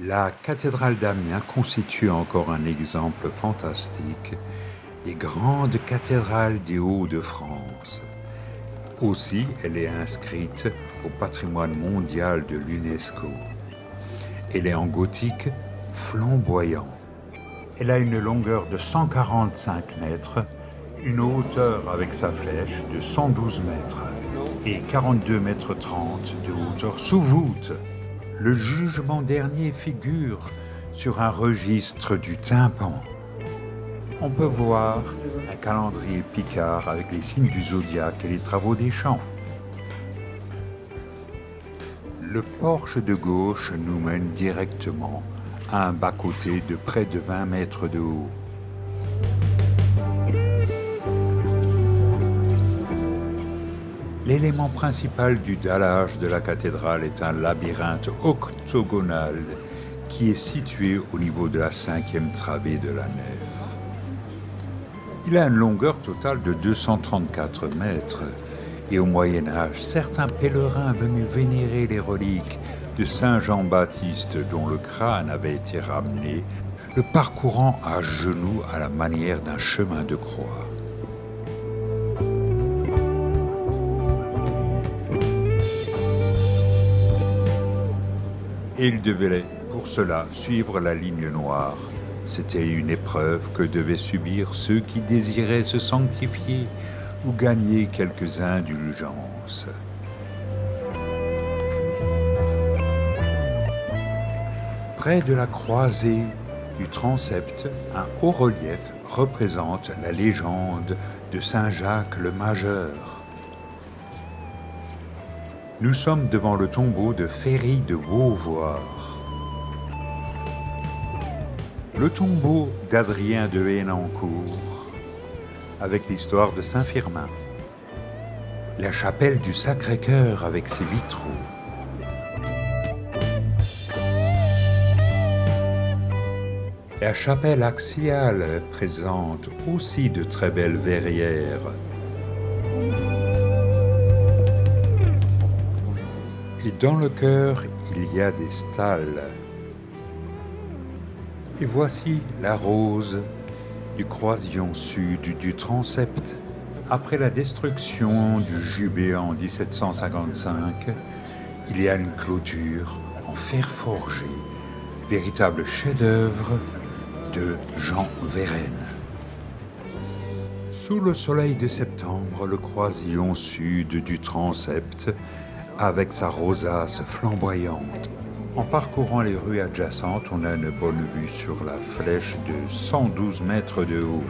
La cathédrale d'Amiens constitue encore un exemple fantastique des grandes cathédrales des Hauts-de-France. Aussi, elle est inscrite au patrimoine mondial de l'UNESCO. Elle est en gothique flamboyant. Elle a une longueur de 145 mètres, une hauteur avec sa flèche de 112 mètres et 42 mètres 30 de hauteur sous voûte. Le jugement dernier figure sur un registre du tympan. On peut voir un calendrier picard avec les signes du zodiaque et les travaux des champs. Le porche de gauche nous mène directement à un bas-côté de près de 20 mètres de haut. L'élément principal du dallage de la cathédrale est un labyrinthe octogonal qui est situé au niveau de la 5e travée de la nef. Il a une longueur totale de 234 mètres et au Moyen-Âge, certains pèlerins venus vénérer les reliques de Saint Jean-Baptiste dont le crâne avait été ramené, le parcourant à genoux à la manière d'un chemin de croix. Et il devait pour cela suivre la ligne noire. C'était une épreuve que devaient subir ceux qui désiraient se sanctifier ou gagner quelques indulgences. Près de la croisée du transept, un haut-relief représente la légende de Saint Jacques le Majeur. Nous sommes devant le tombeau de Ferry de Beauvoir. Le tombeau d'Adrien de Hénancourt, avec l'histoire de Saint-Firmin. La chapelle du Sacré-Cœur avec ses vitraux. La chapelle axiale présente aussi de très belles verrières. Et dans le chœur, il y a des stalles. Et voici la rose du croisillon sud du transept. Après la destruction du Jubé en 1755, il y a une clôture en fer forgé, véritable chef-d'œuvre de Jean Vérenne. Sous le soleil de septembre, le croisillon sud du transept, avec sa rosace flamboyante. En parcourant les rues adjacentes, on a une bonne vue sur la flèche de 112 mètres de haut.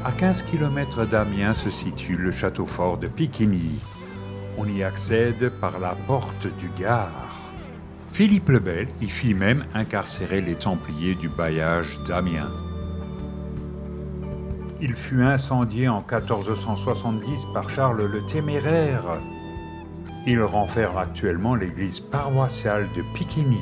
À 15 km d'Amiens se situe le château fort de Piquigny. On y accède par la porte du Gard. Philippe le Bel y fit même incarcérer les Templiers du bailliage d'Amiens. Il fut incendié en 1470 par Charles le Téméraire. Il renferme actuellement l'église paroissiale de Piquigny.